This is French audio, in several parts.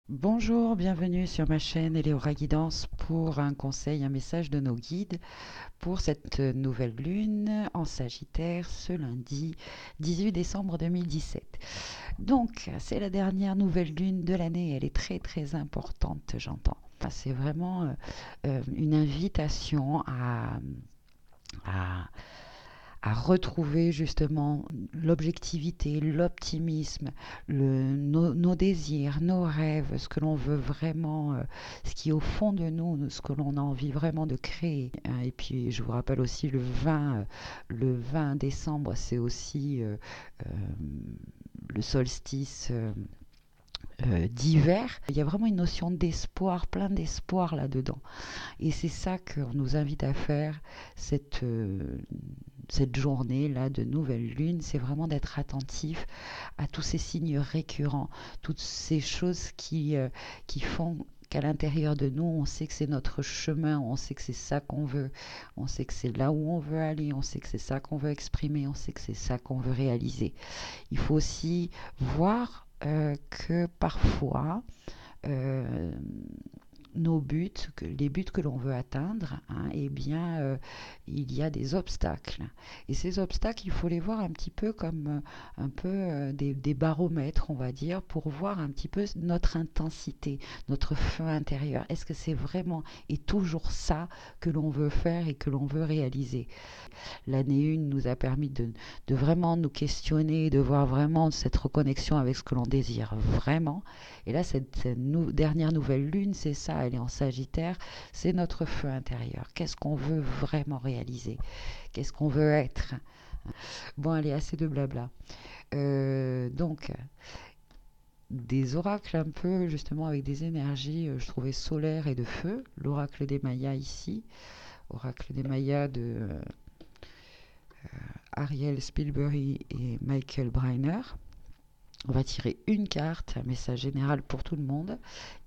Bonjour, bienvenue sur ma chaîne Eleora Guidance pour un conseil, un message de nos guides pour cette nouvelle lune en Sagittaire ce lundi 18 décembre 2017. Donc, c'est la dernière nouvelle lune de l'année, elle est très très importante, j'entends. C'est vraiment une invitation à à retrouver justement l'objectivité, l'optimisme, nos désirs, nos rêves, ce que l'on veut vraiment, ce qui est au fond de nous, ce que l'on a envie vraiment de créer. Et puis je vous rappelle aussi le 20 décembre, c'est aussi euh, le solstice d'hiver. Il y a vraiment une notion d'espoir, plein d'espoir là-dedans. Et c'est ça qu'on nous invite à faire cette journée-là de nouvelle lune, c'est vraiment d'être attentif à tous ces signes récurrents, toutes ces choses qui font qu'à l'intérieur de nous, on sait que c'est notre chemin, on sait que c'est ça qu'on veut, on sait que c'est là où on veut aller, on sait que c'est ça qu'on veut exprimer, on sait que c'est ça qu'on veut réaliser. Il faut aussi voir que parfois, euh, nos buts, les buts que l'on veut atteindre, hein, eh bien, il y a des obstacles. Et ces obstacles, il faut les voir un petit peu comme un peu des baromètres, on va dire, pour voir un petit peu notre intensité, notre feu intérieur. Est-ce que c'est vraiment et toujours ça que l'on veut faire et que l'on veut réaliser? L'année 1 nous a permis de vraiment nous questionner, de voir vraiment cette reconnexion avec ce que l'on désire vraiment. Et là, cette dernière nouvelle lune, c'est ça, elle est en Sagittaire, c'est notre feu intérieur. Qu'est-ce qu'on veut vraiment réaliser? Qu'est-ce qu'on veut être? Bon, allez, assez de blabla. Donc, des oracles un peu justement avec des énergies, je trouvais solaires et de feu. L'oracle des Mayas ici, oracle des Mayas de Ariel Spielberry et Michael Breiner. On va tirer une carte, un message général pour tout le monde.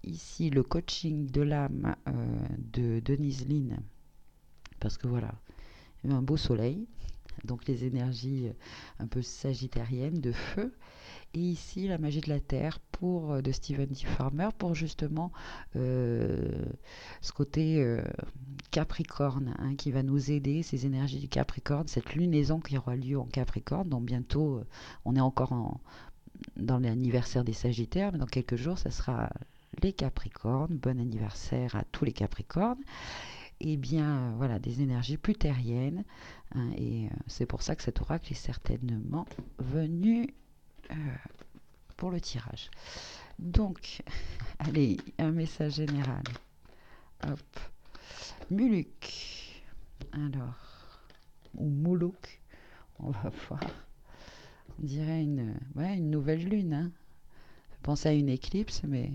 Ici, le coaching de l'âme de Denise Lynn, parce que voilà, il y a eu un beau soleil, donc les énergies un peu sagittariennes de feu. Et ici, la magie de la terre de Stephen D. Farmer pour justement ce côté Capricorne, hein, qui va nous aider, ces énergies du Capricorne, cette lunaison qui aura lieu en Capricorne. Donc bientôt, on est encore dans l'anniversaire des Sagittaires, mais dans quelques jours, ça sera les Capricornes. Bon anniversaire à tous les Capricornes. Et bien, voilà, des énergies plus terriennes, hein, et c'est pour ça que cet oracle est certainement venu euh, pour le tirage. Donc, allez, un message général. Hop. Muluk. Alors, ou Moulouk, on va voir. On dirait ouais, une nouvelle lune. Hein. Pensez à une éclipse, mais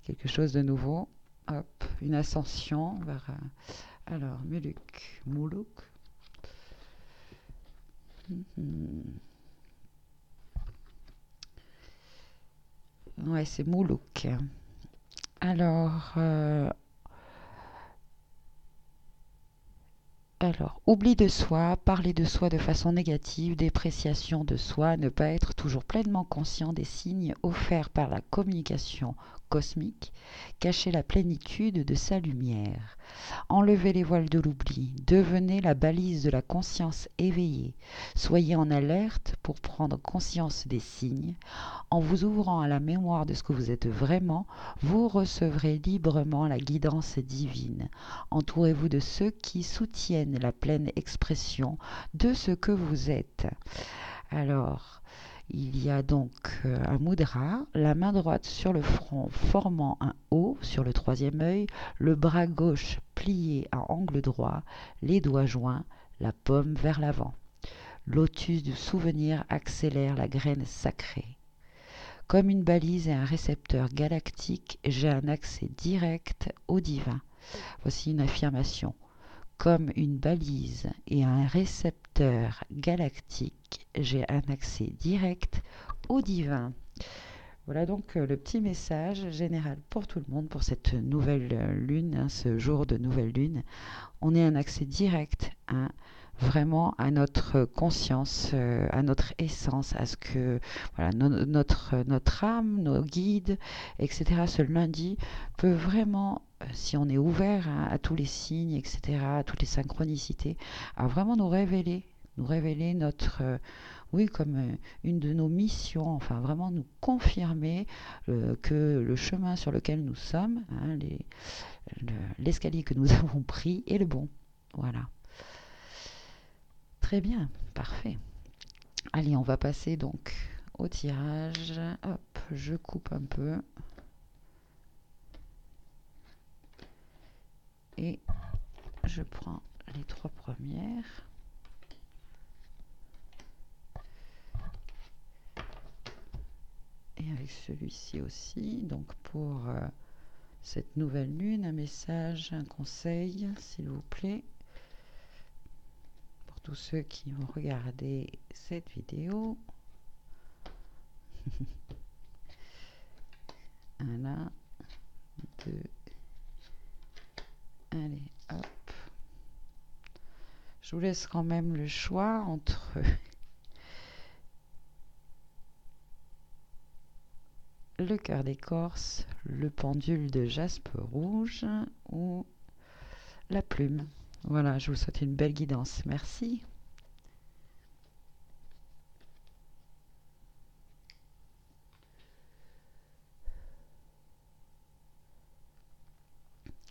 quelque chose de nouveau. Hop, une ascension vers. Alors, Muluk, Moulouk. Ouais, c'est Moulouk. Alors, oubli de soi, parler de soi de façon négative, dépréciation de soi, ne pas être toujours pleinement conscient des signes offerts par la communication cosmique, cacher la plénitude de sa lumière. Enlevez les voiles de l'oubli, devenez la balise de la conscience éveillée. Soyez en alerte pour prendre conscience des signes. En vous ouvrant à la mémoire de ce que vous êtes vraiment, vous recevrez librement la guidance divine. Entourez-vous de ceux qui soutiennent la pleine expression de ce que vous êtes. Alors, il y a donc un mudra, la main droite sur le front formant un O sur le troisième œil, le bras gauche plié à angle droit, les doigts joints, la paume vers l'avant. Lotus du souvenir accélère la graine sacrée. Comme une balise et un récepteur galactique, j'ai un accès direct au divin. Voici une affirmation. Comme une balise et un récepteur galactique, j'ai un accès direct au divin. Voilà donc le petit message général pour tout le monde pour cette nouvelle lune, hein, ce jour de nouvelle lune. On a un accès direct, hein, vraiment à notre conscience, à notre essence, à ce que voilà, notre âme, nos guides, etc. Ce lundi peut vraiment, si on est ouvert à tous les signes, etc., à toutes les synchronicités, à vraiment nous révéler notre, oui, comme une de nos missions, enfin vraiment nous confirmer que le chemin sur lequel nous sommes, hein, l'escalier que nous avons pris est le bon. Voilà. Très bien, parfait. Allez, on va passer donc au tirage. Hop, je coupe un peu et je prends les trois premières. Et avec celui-ci aussi, donc pour cette nouvelle lune, un message, un conseil, s'il vous plaît, pour tous ceux qui vont regarder cette vidéo. Un là, deux, allez, hop. Je vous laisse quand même le choix entre le cœur d'écorce, le pendule de jaspe rouge ou la plume. Voilà, je vous souhaite une belle guidance. Merci.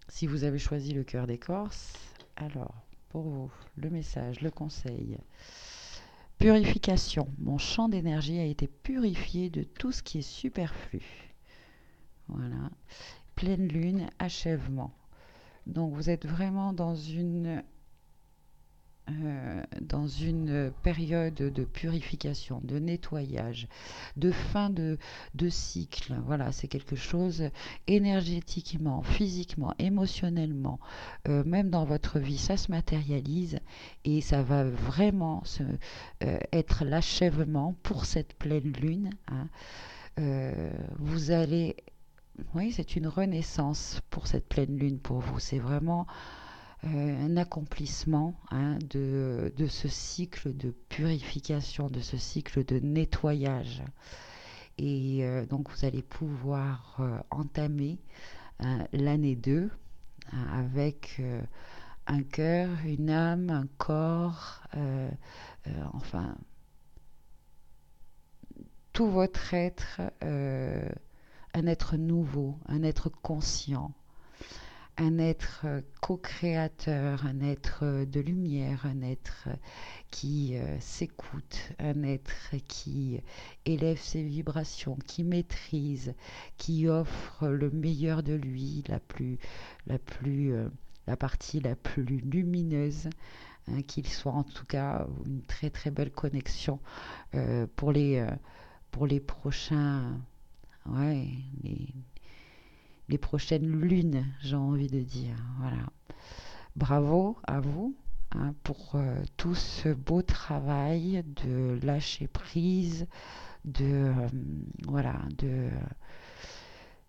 Si vous avez choisi le cœur d'écorce, alors pour vous, le message, le conseil. Purification. Mon champ d'énergie a été purifié de tout ce qui est superflu. Voilà. Pleine lune, achèvement. Donc vous êtes vraiment dans une période de purification, de nettoyage, de fin de cycle. Voilà, c'est quelque chose énergétiquement, physiquement, émotionnellement, même dans votre vie, ça se matérialise et ça va vraiment être l'achèvement pour cette pleine lune, hein. Vous allez... Oui, c'est une renaissance pour cette pleine lune pour vous. C'est vraiment un accomplissement, hein, de ce cycle de purification, de ce cycle de nettoyage. Et donc vous allez pouvoir entamer l'année 2 avec un cœur, une âme, un corps, enfin tout votre être, un être nouveau, un être conscient, un être co-créateur, un être de lumière, un être qui s'écoute, un être qui élève ses vibrations, qui maîtrise, qui offre le meilleur de lui, la plus, la partie la plus lumineuse, hein, qu'il soit en tout cas une très très belle connexion euh, pour les euh, pour les prochains, ouais, les prochaines lunes, j'ai envie de dire. Voilà. Bravo à vous, hein, pour tout ce beau travail de lâcher prise, de voilà,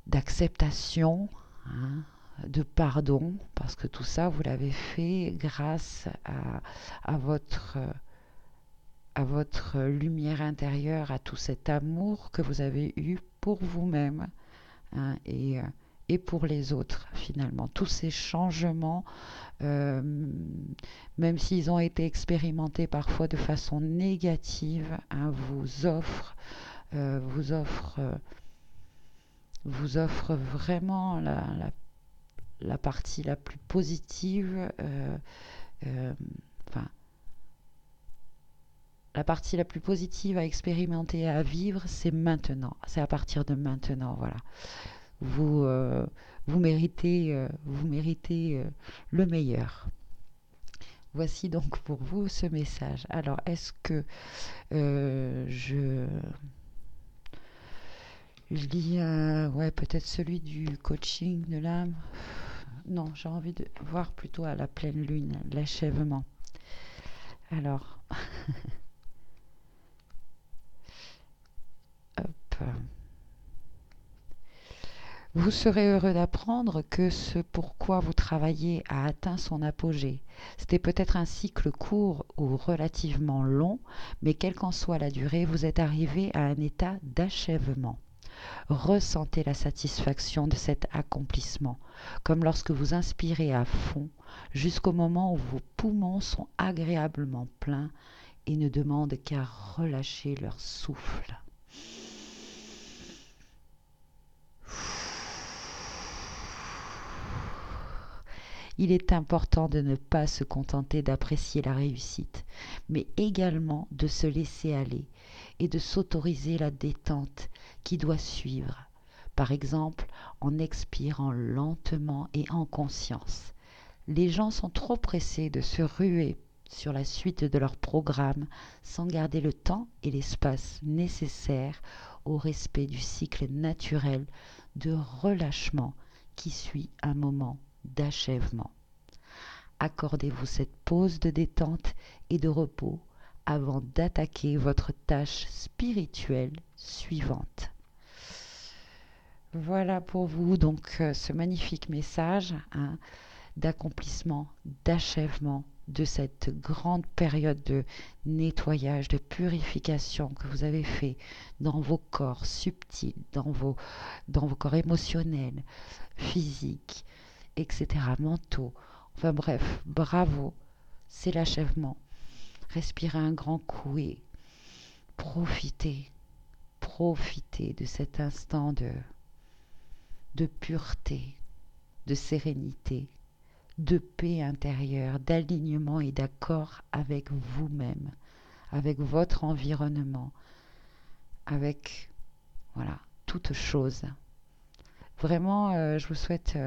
d'acceptation, hein, de pardon, parce que tout ça, vous l'avez fait grâce à votre à votre lumière intérieure, à tout cet amour que vous avez eu pour vous-même, hein, et pour les autres finalement. Tous ces changements, euh, même s'ils ont été expérimentés parfois de façon négative, hein, vous offrent, vous offrent vraiment la partie la plus positive, euh, enfin, la partie la plus positive à expérimenter, à vivre, c'est maintenant. C'est à partir de maintenant, voilà. Vous, vous méritez le meilleur. Voici donc pour vous ce message. Alors, est-ce que je lis ouais, peut-être celui du coaching de l'âme? Non, j'ai envie de voir plutôt à la pleine lune, l'achèvement. Alors, hop. Vous serez heureux d'apprendre que ce pourquoi vous travaillez a atteint son apogée. C'était peut-être un cycle court ou relativement long, mais quelle qu'en soit la durée, vous êtes arrivé à un état d'achèvement. Ressentez la satisfaction de cet accomplissement, comme lorsque vous inspirez à fond, jusqu'au moment où vos poumons sont agréablement pleins et ne demandent qu'à relâcher leur souffle. Il est important de ne pas se contenter d'apprécier la réussite, mais également de se laisser aller et de s'autoriser la détente qui doit suivre, par exemple en expirant lentement et en conscience. Les gens sont trop pressés de se ruer sur la suite de leur programme sans garder le temps et l'espace nécessaires au respect du cycle naturel de relâchement qui suit un moment d'achèvement. Accordez-vous cette pause de détente et de repos avant d'attaquer votre tâche spirituelle suivante. Voilà pour vous donc ce magnifique message d'accomplissement, d'achèvement de cette grande période de nettoyage, de purification que vous avez fait dans vos corps subtils, dans vos corps émotionnels, physiques, etc., mentaux. Enfin bref, bravo, c'est l'achèvement. Respirez un grand coup et profitez, profitez de cet instant de pureté, de sérénité, de paix intérieure, d'alignement et d'accord avec vous-même, avec votre environnement, avec, voilà, toute chose. Vraiment, je vous souhaite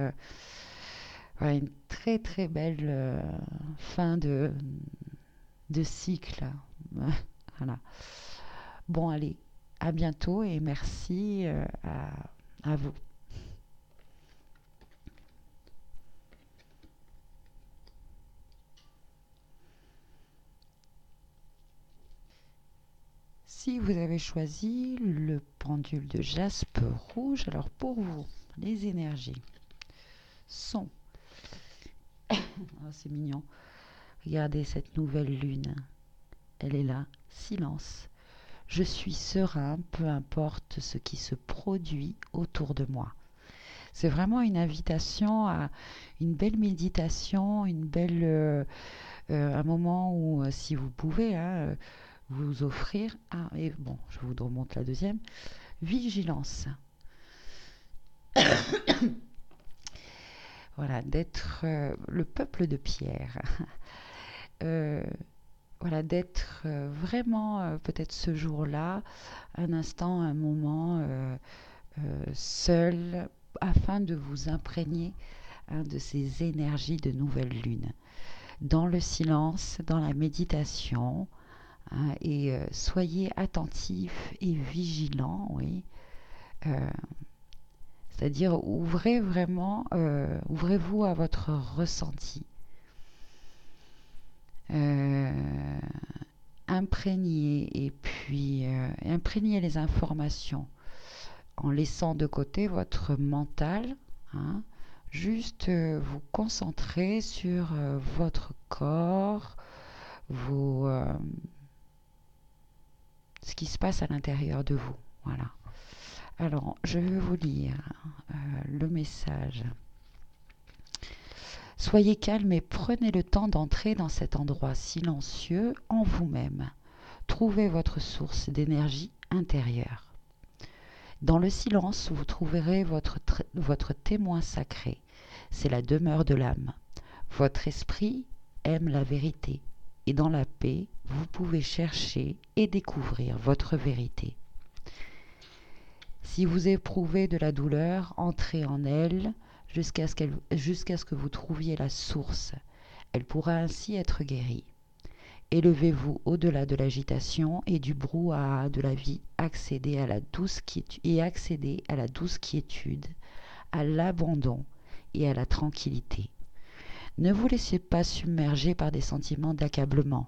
voilà, une très très belle fin de cycle. Voilà. Bon, allez, à bientôt et merci à vous. Si vous avez choisi le pendule de jaspe rouge, alors pour vous, les énergies sont... Oh, c'est mignon. Regardez cette nouvelle lune. Elle est là. Silence. Je suis serein, peu importe ce qui se produit autour de moi. C'est vraiment une invitation à une belle méditation, un moment où, si vous pouvez, vous offrir, et bon, je vous remonte la deuxième, vigilance. Voilà, d'être le peuple de pierre. Euh, voilà, d'être vraiment, peut-être ce jour-là, un instant, un moment seul, afin de vous imprégner de ces énergies de nouvelle lune. Dans le silence, dans la méditation, et soyez attentifs et vigilants, oui. C'est-à-dire, ouvrez-vous à votre ressenti. Imprégnez et puis imprégnez les informations en laissant de côté votre mental, juste vous concentrer sur votre corps, ce qui se passe à l'intérieur de vous. Voilà. Alors, je vais vous lire le message. Soyez calme et prenez le temps d'entrer dans cet endroit silencieux en vous-même. Trouvez votre source d'énergie intérieure. Dans le silence, vous trouverez votre témoin sacré. C'est la demeure de l'âme. Votre esprit aime la vérité. Et dans la paix, vous pouvez chercher et découvrir votre vérité. Si vous éprouvez de la douleur, entrez en elle jusqu'à ce que vous trouviez la source. Elle pourra ainsi être guérie. Élevez-vous au-delà de l'agitation et du brouhaha de la vie, accédez à la douce quiétude, à l'abandon et à la tranquillité. Ne vous laissez pas submerger par des sentiments d'accablement,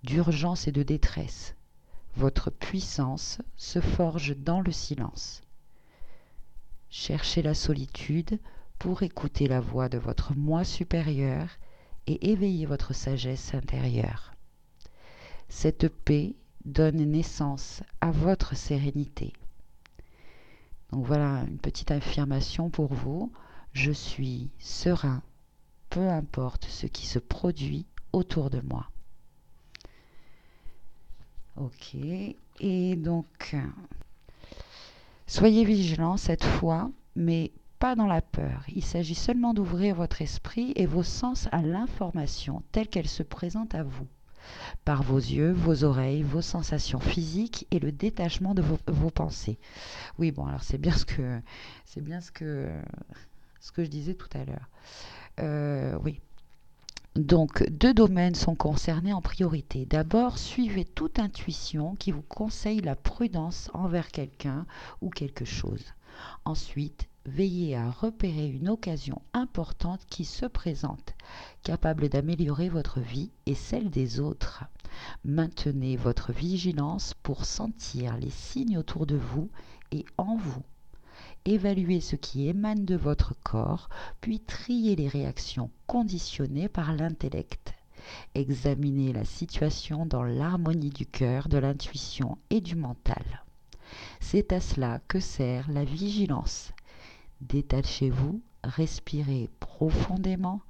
d'urgence et de détresse. Votre puissance se forge dans le silence. Cherchez la solitude pour écouter la voix de votre moi supérieur et éveiller votre sagesse intérieure. Cette paix donne naissance à votre sérénité. Donc voilà une petite affirmation pour vous. Je suis serein, peu importe ce qui se produit autour de moi. Ok, et donc, soyez vigilants cette fois, mais pas dans la peur. Il s'agit seulement d'ouvrir votre esprit et vos sens à l'information telle qu'elle se présente à vous, par vos yeux, vos oreilles, vos sensations physiques et le détachement de vos pensées. Oui, bon, alors ce que je disais tout à l'heure. Oui. Donc, deux domaines sont concernés en priorité. D'abord, suivez toute intuition qui vous conseille la prudence envers quelqu'un ou quelque chose. Ensuite, veillez à repérer une occasion importante qui se présente, capable d'améliorer votre vie et celle des autres. Maintenez votre vigilance pour sentir les signes autour de vous et en vous. Évaluez ce qui émane de votre corps, puis triez les réactions conditionnées par l'intellect. Examinez la situation dans l'harmonie du cœur, de l'intuition et du mental. C'est à cela que sert la vigilance. Détachez-vous, respirez profondément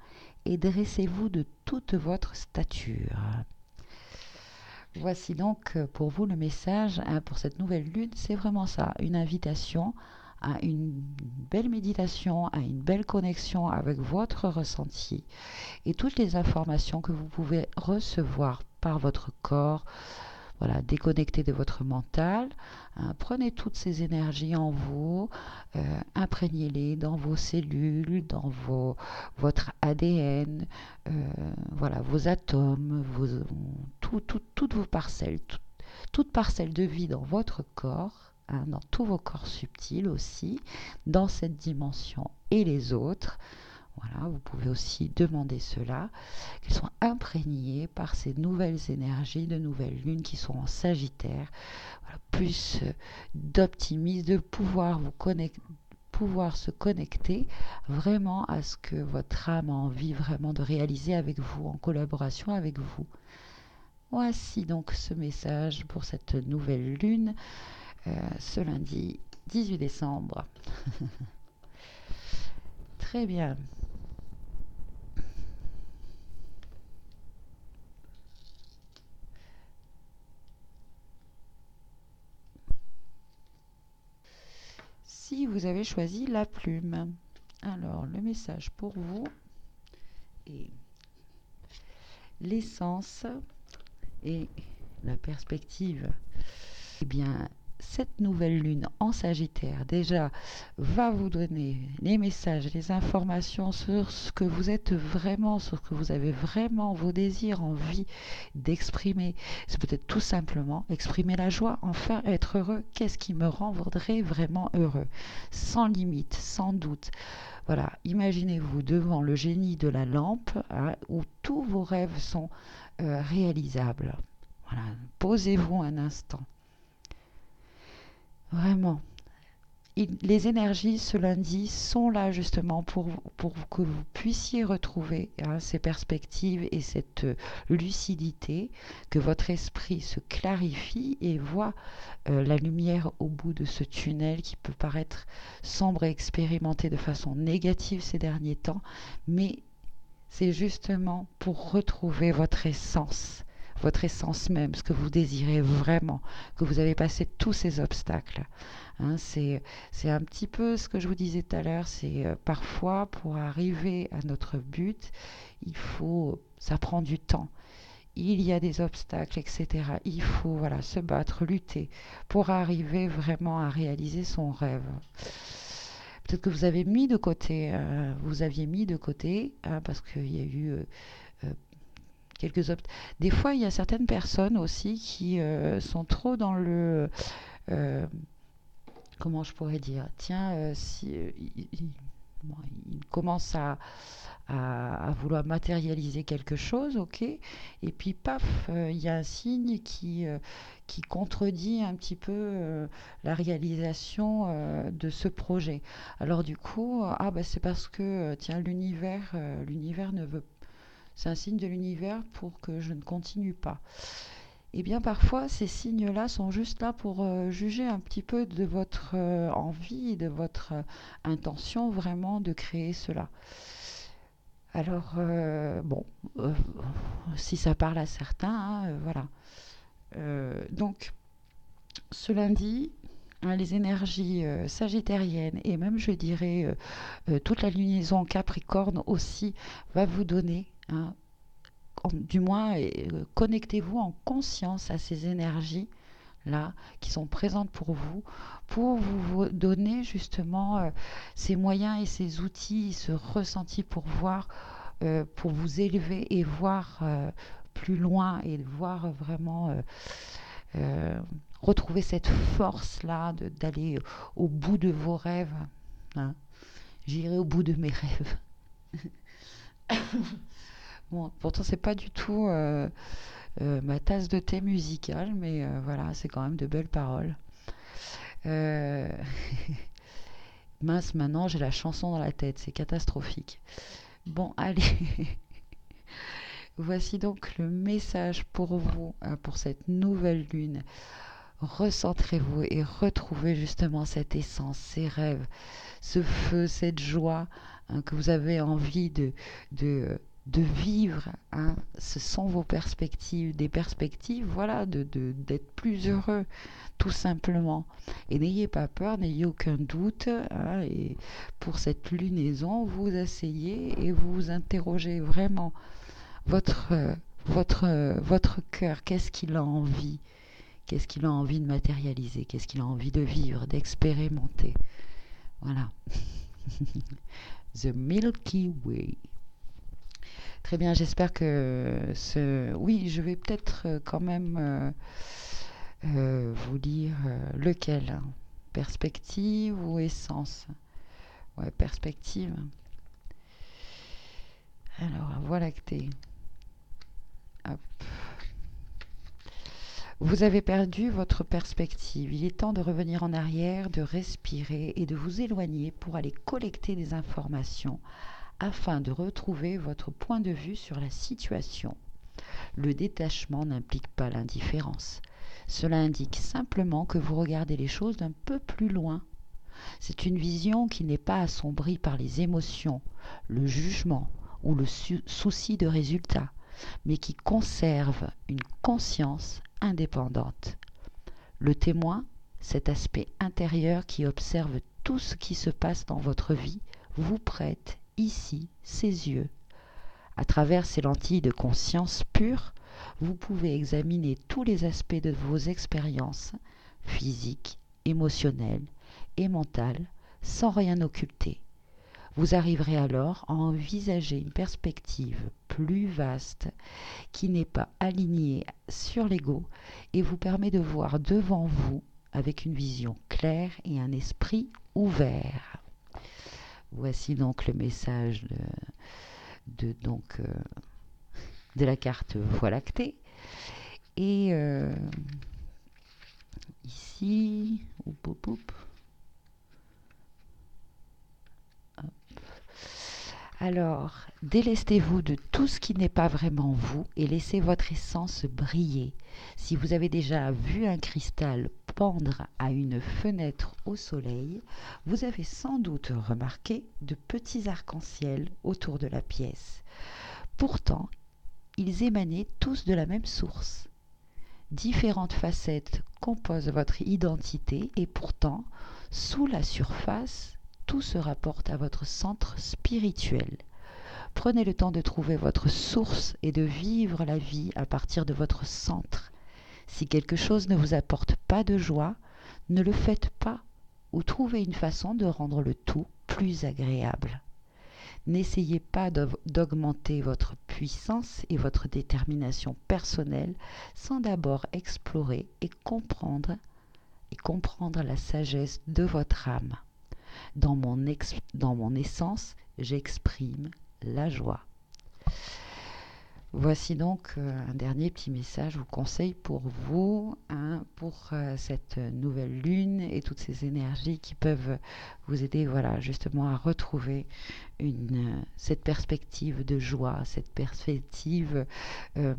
et dressez-vous de toute votre stature. Voici donc pour vous le message pour cette nouvelle lune. C'est vraiment ça, une invitation à une belle méditation, à une belle connexion avec votre ressenti et toutes les informations que vous pouvez recevoir par votre corps. Voilà, déconnectez de votre mental, prenez toutes ces énergies en vous, imprégnez-les dans vos cellules, dans votre ADN, voilà, vos atomes, toutes vos parcelles, toute parcelle de vie dans votre corps, dans tous vos corps subtils aussi, dans cette dimension et les autres. Voilà, vous pouvez aussi demander cela, qu'elles soient imprégnées par ces nouvelles énergies de nouvelle lune qui sont en Sagittaire, voilà, plus d'optimisme, de pouvoir se connecter vraiment à ce que votre âme a envie vraiment de réaliser avec vous, en collaboration avec vous. Voici donc ce message pour cette nouvelle lune, ce lundi 18 décembre. Très bien. Si vous avez choisi la plume, alors le message pour vous est l'essence et la perspective. Eh bien, cette nouvelle lune en Sagittaire déjà va vous donner les messages, les informations sur ce que vous êtes vraiment, sur ce que vous avez vraiment, vos désirs, envie d'exprimer. C'est peut-être tout simplement exprimer la joie, enfin être heureux. Qu'est-ce qui me rendrait vraiment heureux? Sans limite, sans doute. Voilà, imaginez-vous devant le génie de la lampe, où tous vos rêves sont réalisables. Voilà, posez-vous un instant. Vraiment, les énergies ce lundi sont là justement pour que vous puissiez retrouver ces perspectives et cette lucidité, que votre esprit se clarifie et voit la lumière au bout de ce tunnel qui peut paraître sombre et expérimenté de façon négative ces derniers temps, mais c'est justement pour retrouver votre essence même, ce que vous désirez vraiment, que vous avez passé tous ces obstacles. C'est un petit peu ce que je vous disais tout à l'heure, c'est parfois pour arriver à notre but, ça prend du temps. Il y a des obstacles, etc. Il faut voilà, se battre, lutter pour arriver vraiment à réaliser son rêve. Peut-être que vous avez mis de côté, parce qu'il y a eu quelques obstacles. Des fois, il y a certaines personnes aussi qui sont trop dans le... comment je pourrais dire? Tiens, bon, il commence à vouloir matérialiser quelque chose, ok, et puis paf, il y a un signe qui contredit un petit peu la réalisation de ce projet. Alors du coup, ah bah c'est parce que tiens l'univers ne veut, c'est un signe de l'univers pour que je ne continue pas. Eh bien, parfois, ces signes-là sont juste là pour juger un petit peu de votre envie, de votre intention vraiment de créer cela. Alors, bon, euh, si ça parle à certains, hein, voilà. Donc, ce lundi, hein, les énergies sagittariennes et même, je dirais, toute la lunaison Capricorne aussi va vous donner, hein, du moins, connectez-vous en conscience à ces énergies là qui sont présentes pour vous donner justement ces moyens et ces outils, ce ressenti pour voir, pour vous élever et voir plus loin et voir vraiment euh, retrouver cette force là d'aller au bout de vos rêves, hein. J'irai au bout de mes rêves. Bon, pourtant c'est pas du tout ma tasse de thé musicale, mais voilà, c'est quand même de belles paroles. Euh, Mince, maintenant j'ai la chanson dans la tête, c'est catastrophique. Bon, allez, voici donc le message pour vous, pour cette nouvelle lune. Recentrez-vous et retrouvez justement cette essence, ces rêves, ce feu, cette joie, hein, que vous avez envie de, de vivre, hein. Ce sont vos perspectives, des perspectives, voilà, d'être plus heureux, tout simplement. Et n'ayez pas peur, n'ayez aucun doute, hein, et pour cette lunaison, vous asseyez et vous vous interrogez vraiment votre, votre cœur, qu'est-ce qu'il a envie? Qu'est-ce qu'il a envie de matérialiser? Qu'est-ce qu'il a envie de vivre, d'expérimenter? Voilà. The Milky Way. Très bien, j'espère que ce... Oui, je vais peut-être quand même vous lire lequel, hein. Perspective ou essence? Ouais, perspective. Alors, Voie lactée. Hop. Vous avez perdu votre perspective. Il est temps de revenir en arrière, de respirer et de vous éloigner pour aller collecter des informations afin de retrouver votre point de vue sur la situation. Le détachement n'implique pas l'indifférence. Cela indique simplement que vous regardez les choses d'un peu plus loin. C'est une vision qui n'est pas assombrie par les émotions, le jugement ou le souci de résultat, mais qui conserve une conscience indépendante. Le témoin, cet aspect intérieur qui observe tout ce qui se passe dans votre vie, vous prête ici ses yeux. À travers ces lentilles de conscience pure, vous pouvez examiner tous les aspects de vos expériences physiques, émotionnelles et mentales sans rien occulter. Vous arriverez alors à envisager une perspective plus vaste qui n'est pas alignée sur l'ego et vous permet de voir devant vous avec une vision claire et un esprit ouvert. Voici donc le message de la carte Voie lactée. Et ici, alors, délestez-vous de tout ce qui n'est pas vraiment vous et laissez votre essence briller. Si vous avez déjà vu un cristal pendre à une fenêtre au soleil, vous avez sans doute remarqué de petits arcs-en-ciel autour de la pièce. Pourtant, ils émanaient tous de la même source. Différentes facettes composent votre identité et pourtant, sous la surface, tout se rapporte à votre centre spirituel. Prenez le temps de trouver votre source et de vivre la vie à partir de votre centre. Si quelque chose ne vous apporte pas de joie, ne le faites pas ou trouvez une façon de rendre le tout plus agréable. N'essayez pas d'augmenter votre puissance et votre détermination personnelle sans d'abord explorer et comprendre la sagesse de votre âme. dans mon essence, j'exprime la joie. Voici donc un dernier petit message ou conseil pour vous, hein, pour cette nouvelle lune et toutes ces énergies qui peuvent vous aider, voilà, justement à retrouver cette perspective de joie, cette perspective euh,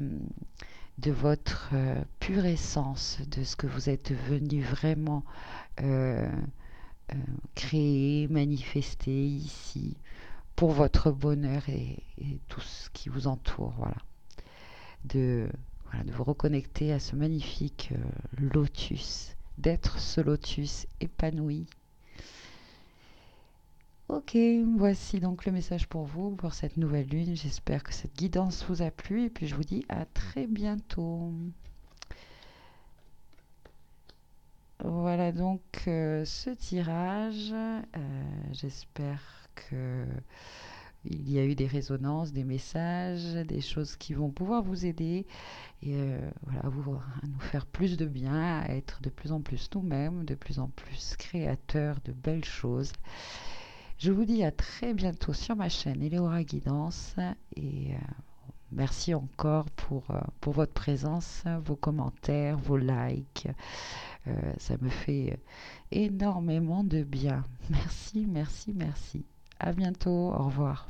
de votre pure essence, de ce que vous êtes venu vraiment euh, euh, créer, manifester ici pour votre bonheur et tout ce qui vous entoure, voilà. De, voilà, de vous reconnecter à ce magnifique lotus, d'être ce lotus épanoui. Ok, voici donc le message pour vous, pour cette nouvelle lune. J'espère que cette guidance vous a plu et puis je vous dis à très bientôt. Voilà donc ce tirage. J'espère que il y a eu des résonances, des messages, des choses qui vont pouvoir vous aider et voilà, à nous faire plus de bien, à être de plus en plus nous-mêmes, de plus en plus créateurs de belles choses. Je vous dis à très bientôt sur ma chaîne Eleora Guidance et merci encore pour votre présence, vos commentaires, vos likes. Ça me fait énormément de bien. Merci, merci, merci. À bientôt. Au revoir.